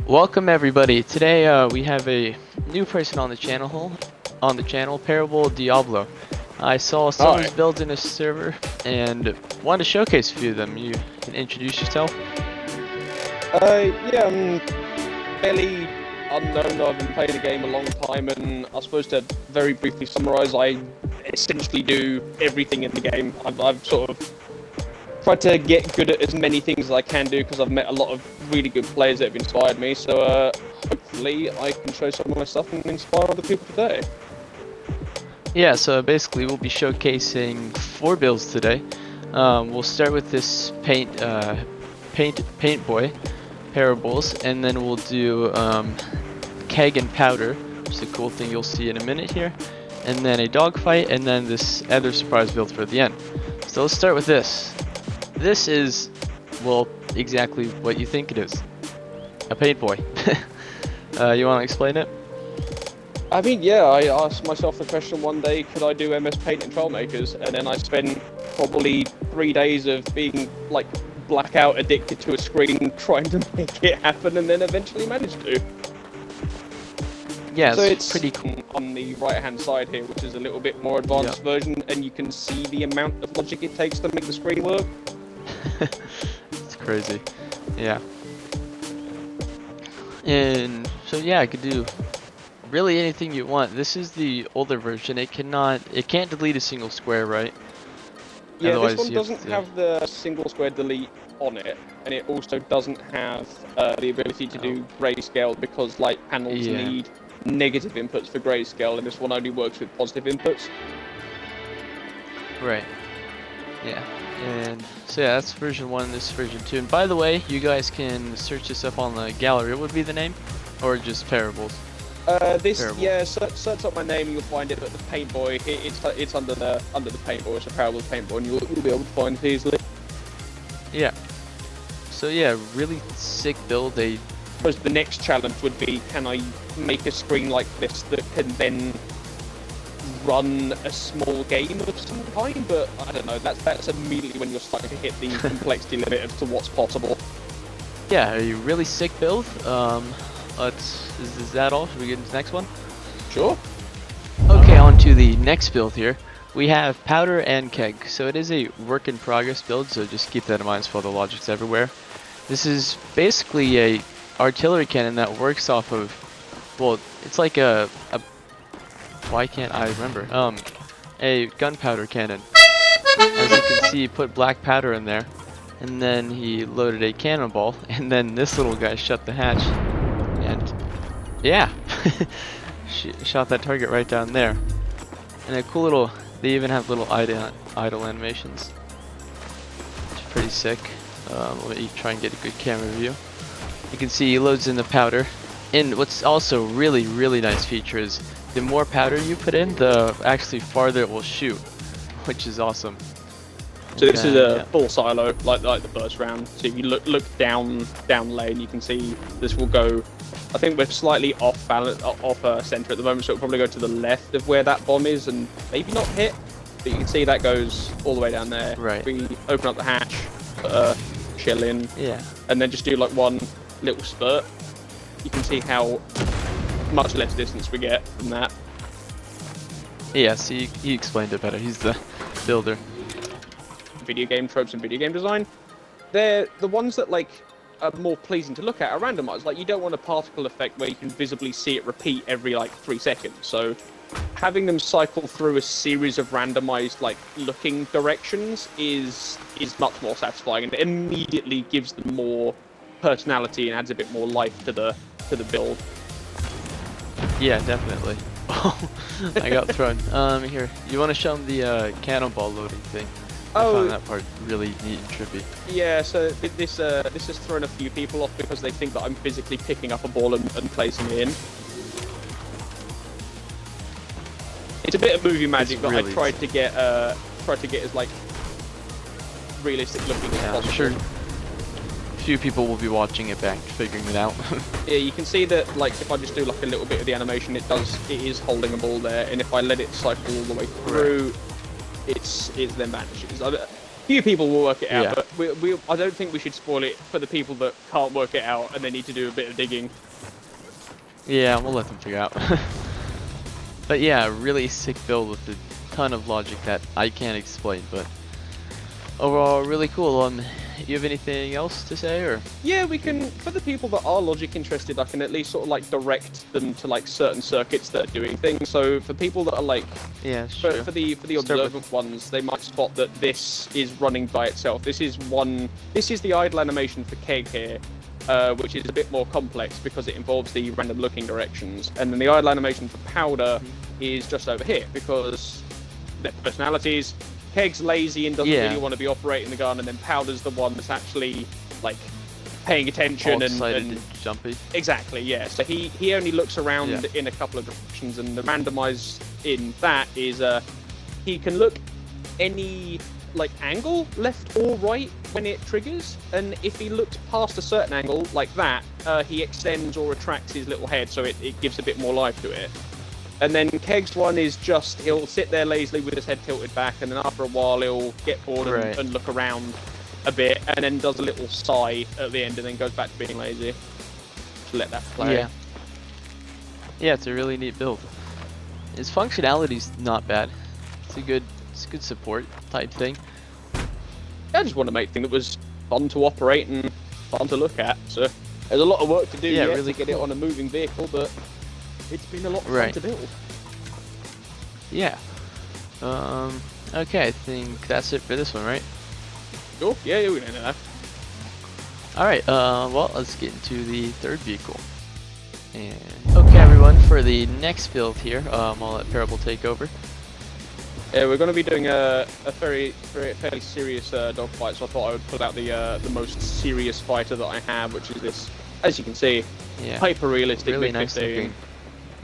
Welcome everybody. Today we have a new person on the channel, Parable Diablo. I saw some of his Alright. builds in his server and wanted to showcase a few of them. You can introduce yourself. Yeah, I'm fairly unknown. I haven't played the game a long time, and I suppose to very briefly summarise, I essentially do everything in the game. I've sort of tried to get good at as many things as I can do because I've met a lot of really good players that have inspired me. So hopefully I can show some of my stuff and inspire other people today. Yeah, so basically we'll be showcasing 4 builds today. We'll start with this paint boy, Parables, and then we'll do keg and powder, which is a cool thing you'll see in a minute here, and then a dogfight, and then this other surprise build for the end. So let's start with this. This is, well, exactly what you think it is. A paint boy. You want to explain it? I mean, yeah, I asked myself the question one day, could I do MS Paint and Trailmakers? And then I spent probably 3 days of being, like, blackout addicted to a screen trying to make it happen, and then eventually managed to. Yeah, So it's pretty cool. On the right-hand side here, which is a little bit more advanced version, and you can see the amount of logic it takes to make the screen work. It's crazy. Yeah. And so yeah, I could do really anything you want. This is the older version. It can't delete a single square, right? Yeah, Otherwise this one you doesn't have the single square delete on it, and it also doesn't have the ability to do grayscale because light panels need negative inputs for grayscale, and this one only works with positive inputs. Right. Yeah. And so yeah, that's version 1, this is version 2. And by the way, you guys can search this up on the gallery. What would be the name? Or just Parables? Parable. Yeah, search up my name, you'll find it. But the Paint Boy, it's under the Paint Boy. It's a Parables Paint Boy, and you'll be able to find it easily. Yeah. So yeah, really sick build. I suppose the next challenge would be, can I make a screen like this that can then run a small game of some kind? But I don't know. That's immediately when you're starting to hit the complexity limit as to what's possible. Yeah, a really sick build. Is that all? Should we get into the next one? Sure. Okay, on to the next build here. We have powder and keg. So it is a work in progress build, so just keep that in mind for the logics everywhere. This is basically a artillery cannon that works off of, well, it's like a why can't I remember? A gunpowder cannon. As you can see, he put black powder in there, and then he loaded a cannonball, and then this little guy shut the hatch, and yeah, shot that target right down there. And a cool little, they even have little idle animations, which is pretty sick. Let me try and get a good camera view. You can see he loads in the powder, and what's also really nice feature is the more powder you put in, the actually farther it will shoot, which is awesome. So this is a full silo, like the first round. So if you look down lane, you can see this will go. I think we're slightly off center at the moment, so it'll probably go to the left of where that bomb is, and maybe not hit. But you can see that goes all the way down there. Right. If we open up the hatch, put a shell in, and then just do like one little spurt. You can see how much less distance we get from that. Yeah, see, he explained it better. He's the builder. Video game tropes and video game design, they're the ones that like are more pleasing to look at are randomized. Like, you don't want a particle effect where you can visibly see it repeat every like 3 seconds. So having them cycle through a series of randomized like looking directions is much more satisfying, and it immediately gives them more personality and adds a bit more life to the build. Yeah, definitely. Oh, I got thrown. Here, you want to show him the cannonball loading thing? I found that part really neat and trippy. Yeah, so this has thrown a few people off because they think that I'm physically picking up a ball and placing it in. It's a bit of movie magic, but really I tried to get as like realistic looking as possible. I'm sure a few people will be watching it back, figuring it out. Yeah, you can see that like if I just do like a little bit of the animation, it is holding a ball there, and if I let it cycle all the way through, it then vanishes. Few people will work it out, Yeah. but I don't think we should spoil it for the people that can't work it out and they need to do a bit of digging. Yeah, we'll let them figure out. But yeah, really sick build with a ton of logic that I can't explain, but overall really cool. You have anything else to say, or? Yeah, we can, for the people that are logic interested, I can at least sort of like direct them to like certain circuits that are doing things. So for people that are like, Yeah, sure. for the observant ones, they might spot that this is running by itself. This is the idle animation for Keg here, which is a bit more complex because it involves the random looking directions. And then the idle animation for Powder is just over here because their personalities. Keg's lazy and doesn't really want to be operating the gun, and then Powder's the one that's actually like paying attention and jumpy. Exactly, yeah. So he only looks around in a couple of directions, and the randomized in that is he can look any like angle, left or right, when it triggers, and if he looks past a certain angle like that, he extends or retracts his little head, so it gives a bit more life to it. And then Keg's one is just, he'll sit there lazily with his head tilted back, and then after a while he'll get bored and look around a bit, and then does a little sigh at the end, and then goes back to being lazy. Just let that play. Yeah. Yeah, it's a really neat build. Its functionality's not bad. It's a good support type thing. I just want to make a thing that was fun to operate and fun to look at. So there's a lot of work to do yet to get it on a moving vehicle, but it's been a lot of fun to build. Yeah. Okay, I think that's it for this one, right? Cool. Yeah, we know that. Alright, well, let's get into the third vehicle. And okay, everyone, for the next build here, I'll let Parable take over. Yeah, we're going to be doing a fairly serious dogfight, so I thought I would pull out the most serious fighter that I have, which is this, as you can see, hyper-realistic really MiG-15. nice looking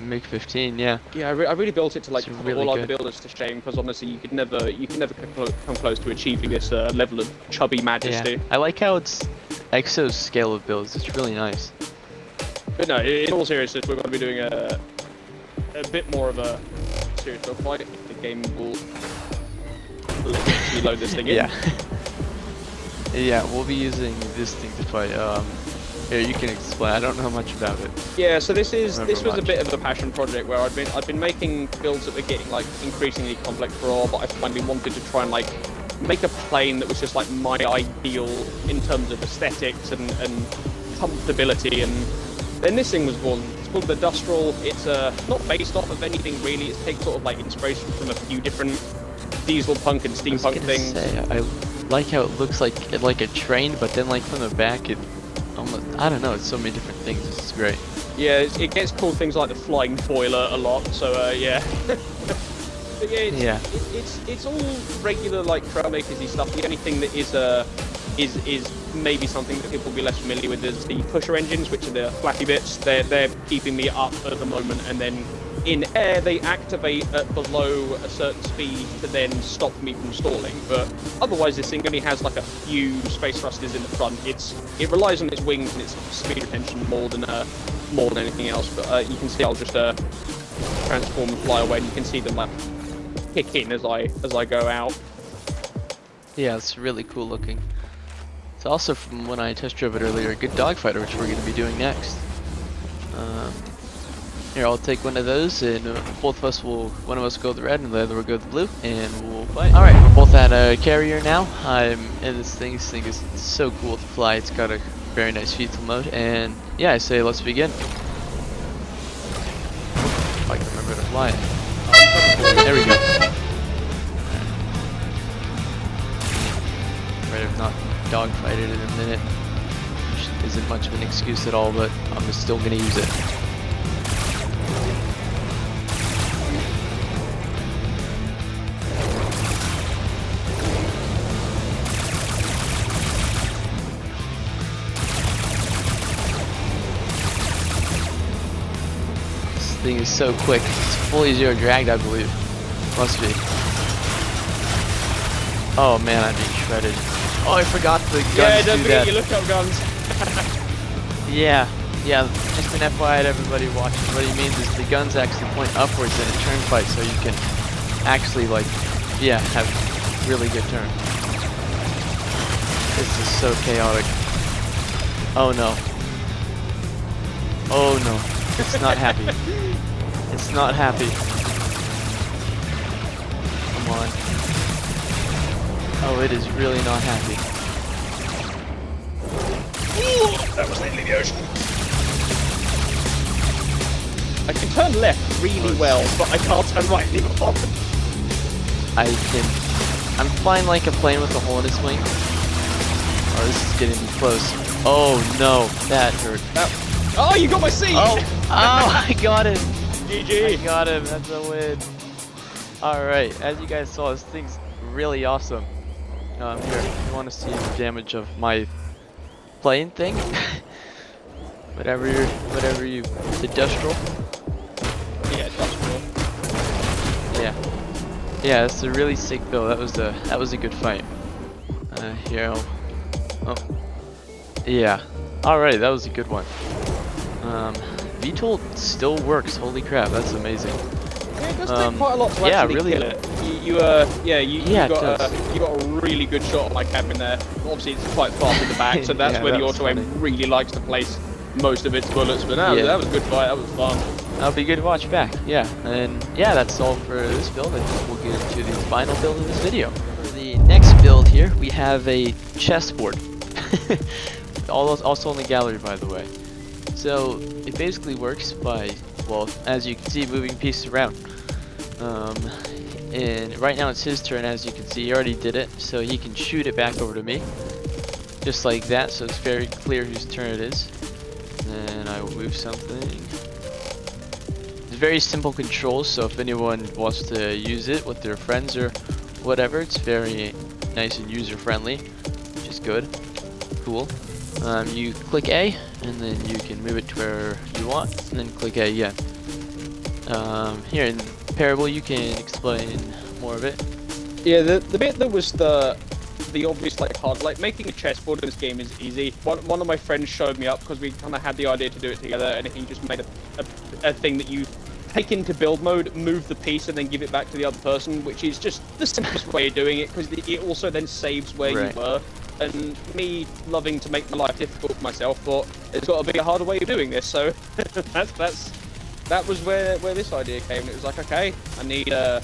MiG-15, yeah. Yeah, I really built it to like put really all other builders to shame, because honestly, you could never come close to achieving this level of chubby majesty. Yeah. I like how it's Exo's scale of builds. It's really nice. But no, in all seriousness, we're going to be doing a bit more of a serious dogfight. The game will load this thing in. Yeah. Yeah, we'll be using this thing to fight. Here, you can explain. I don't know much about it. Yeah, so this was a bit of a passion project where I've been making builds that were getting like increasingly complex for all, but I finally wanted to try and like make a plane that was just like my ideal in terms of aesthetics and comfortability, and then this thing was born. It's called the Dustral. It's not based off of anything really. It's taken sort of like inspiration from a few different diesel punk and steampunk things. I like how it looks like a train, but then like from the back it almost, I don't know, it's so many different things. This is great. Yeah, it gets called things like the flying boiler a lot. So yeah. But yeah, it's all regular like Trailmakers-y stuff. The only thing that is maybe something that people will be less familiar with is the pusher engines, which are the flappy bits. They're keeping me up at the moment, and then in air they activate at below a certain speed to then stop me from stalling. But otherwise, this thing only has like a few space thrusters in the front. It relies on its wings and its speed retention more than anything else. But you can see I'll just transform and fly away, and you can see them like kick in as I go out. Yeah, it's really cool looking. It's also, from when I test drove it earlier, a good dogfighter, which we're going to be doing next. Here, I'll take one of those, and both of us one of us will go the red, and the other will go the blue, and we'll fight. Alright, we're both at a carrier now. I'm in this thing. This thing is so cool to fly. It's got a very nice fetal mode, and yeah, I say let's begin. If I can remember to fly it. There we go. Right, I've not dogfighted it in a minute, which isn't much of an excuse at all, but I'm still going to use it. This thing is so quick. It's fully zero dragged, I believe. Must be. Oh man, I'm being shredded. Oh, I forgot the guns. Yeah, don't do forget that. your lookout guns. Yeah, just an FYI to everybody watching. What he means is the guns actually point upwards in a turn fight, so you can actually, like, have really good turn. This is so chaotic. Oh no. Oh no. It's not happy. It's not happy. Come on. Oh, it is really not happy. Ooh, that was nearly the ocean. I can turn left really well, but I can't turn right anymore. I'm flying like a plane with a hole in its wing. Oh, this is getting close. Oh no, that hurt. Oh, you got my seat! Oh, I got it! GG! I got him, that's a win. Alright, as you guys saw, this thing's really awesome. Here, if you want to see the damage of my plane thing, whatever you, the industrial. Yeah, industrial. Yeah. Yeah, it's a really sick build. That was a good fight. Here. Oh. Yeah. Alright, that was a good one. VTOL still works. Holy crap, that's amazing. Yeah, it does take quite a lot to actually really, kill it. You got a really good shot of my cabin there. Obviously, it's quite far to the back, so that's Yeah, where that the was auto aim really likes to place most of its bullets. But no, that was a good fight. That was fun. That'll be good to watch back. Yeah, and yeah, that's all for this build. I think we'll get into the final build of this video. For the next build here, we have a chessboard. Also in the gallery, by the way. So it basically works by, well, as you can see, moving pieces around. And right now it's his turn, as you can see. He already did it, so he can shoot it back over to me, just like that. So it's very clear whose turn it is. Then I will move something. It's very simple controls, so if anyone wants to use it with their friends or whatever, it's very nice and user friendly, which is good. Cool. You click A, and then you can move it to where you want, and then click A again. Here in Parable, you can explain more of it. Yeah, the bit that was the obvious hard, making a chessboard in this game is easy. One of my friends showed me up because we kind of had the idea to do it together, and he just made a thing that you take into build mode, move the piece, and then give it back to the other person, which is just the simplest way of doing it because it also then saves where you were. And me loving to make my life difficult for myself, thought there's got to be a harder way of doing this. So that was where this idea came. It was like, okay, I need a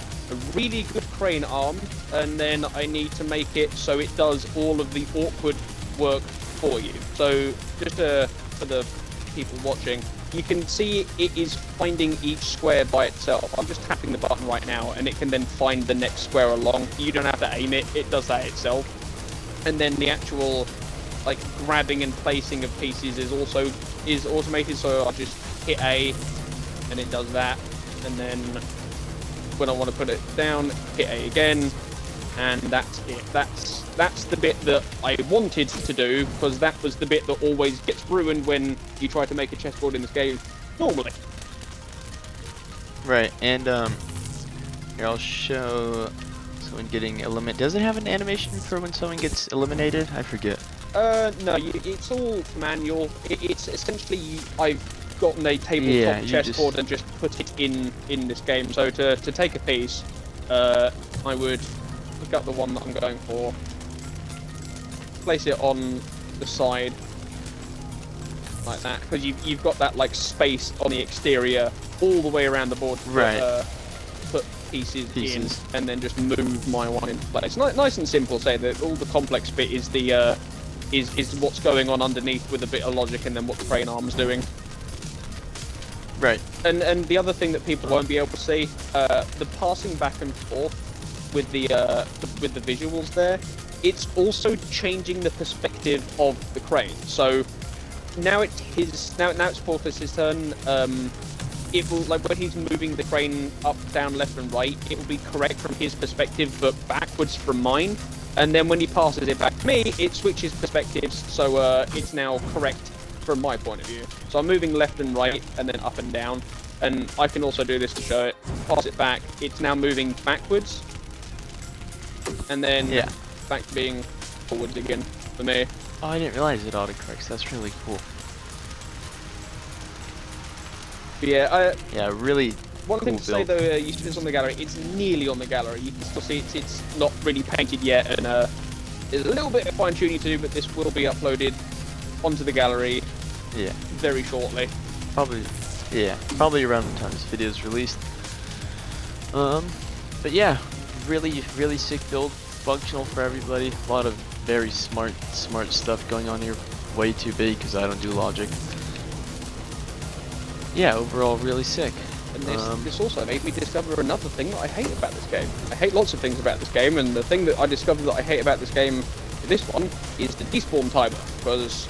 really good crane arm, and then I need to make it so it does all of the awkward work for you. So just for the people watching, you can see it is finding each square by itself. I'm just tapping the button right now, and it can then find the next square along. You don't have to aim it; it does that itself. And then the actual grabbing and placing of pieces is automated, so I'll just hit A and it does that, and then when I want to put it down, hit A again, and that's it. That's the bit that I wanted to do, because that was the bit that always gets ruined when you try to make a chessboard in this game normally. Right, and here I'll show someone getting eliminated. Does it have an animation for when someone gets eliminated? I forget. No, it's all manual. It's essentially, I've gotten a tabletop chessboard and just put it in this game. So to take a piece, I would pick up the one that I'm going for, place it on the side like that, because you've got that space on the exterior all the way around the board to put pieces in, and then just move my one into place. Nice and simple. Say that all the complex bit is the is what's going on underneath with a bit of logic, and then what the crane arm's doing. Right. And the other thing that people won't be able to see, the passing back and forth with the visuals there, it's also changing the perspective of the crane. So now it's Porter's turn. It will, when he's moving the crane up, down, left and right, it will be correct from his perspective, but backwards from mine. And then when he passes it back to me, it switches perspectives, so it's now correct from my point of view. So I'm moving left and right, and then up and down. And I can also do this to show it. Pass it back, it's now moving backwards. And then back to being forwards again for me. Oh, I didn't realize it autocorrects. That's really cool. But yeah, really. One thing to say though, you see this on the gallery, it's nearly on the gallery. You can still see it's not really painted yet, and There's a little bit of fine tuning to do, but this will be uploaded onto the gallery. Yeah. Very shortly. Probably. Yeah. Probably around the time this video is released. But yeah, really sick build, functional for everybody. A lot of very smart stuff going on here. Way too big because I don't do logic. Yeah, overall really sick. And this also made me discover another thing that I hate about this game. I hate lots of things about this game, and the thing that I discovered that I hate about this game, this one, is the despawn timer, because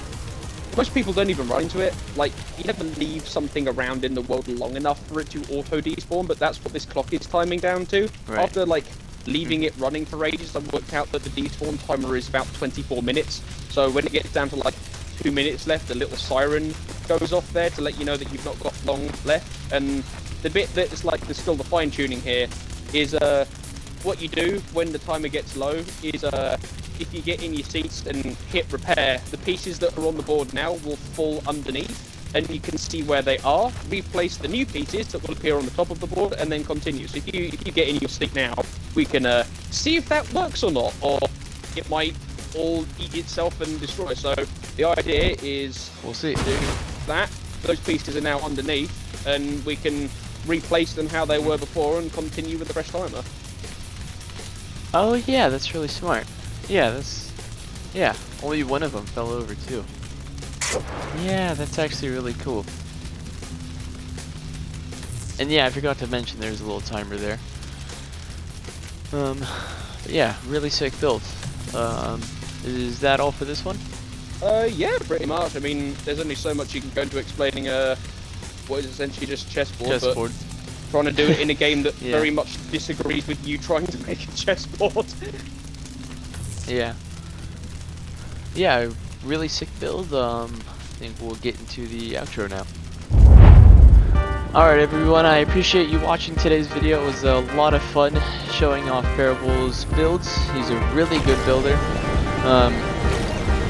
most people don't even run into it. Like, you never leave something around in the world long enough for it to auto despawn, but that's what this clock is timing down to. Right. After, like, leaving it running for ages, I've worked out that the despawn timer is about 24 minutes. So when it gets down to, like, 2 minutes left, a little siren goes off there to let you know that you've not got long left. And the bit that is like there's still the fine tuning here is what you do when the timer gets low is if you get in your seats and hit repair, the pieces that are on the board now will fall underneath and you can see where they are. Replace the new pieces that will appear on the top of the board and then continue. So if you get in your seat now, we can see if that works or not, or it might all eat itself and destroy. So the idea is We'll see. to do that. Those pieces are now underneath and we can replace them how they were before and continue with the fresh timer. Oh yeah, that's really smart. Yeah, only one of them fell over too. Yeah, that's actually really cool. And yeah, I forgot to mention there's a little timer there. But yeah, really sick build. Is that all for this one? Yeah, pretty much. I mean, there's only so much you can go into explaining what is essentially just chessboard. Chessboard. But trying to do it in a game that Yeah. very much disagrees with you trying to make a chessboard. Yeah. Yeah, really sick build. I think we'll get into the outro now. Alright everyone, I appreciate you watching today's video. It was a lot of fun showing off Parable's builds. He's a really good builder.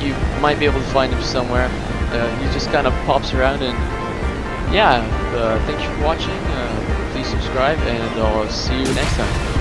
You might be able to find him somewhere. He just kind of pops around, and yeah, thanks for watching. Please subscribe, and I'll see you next time.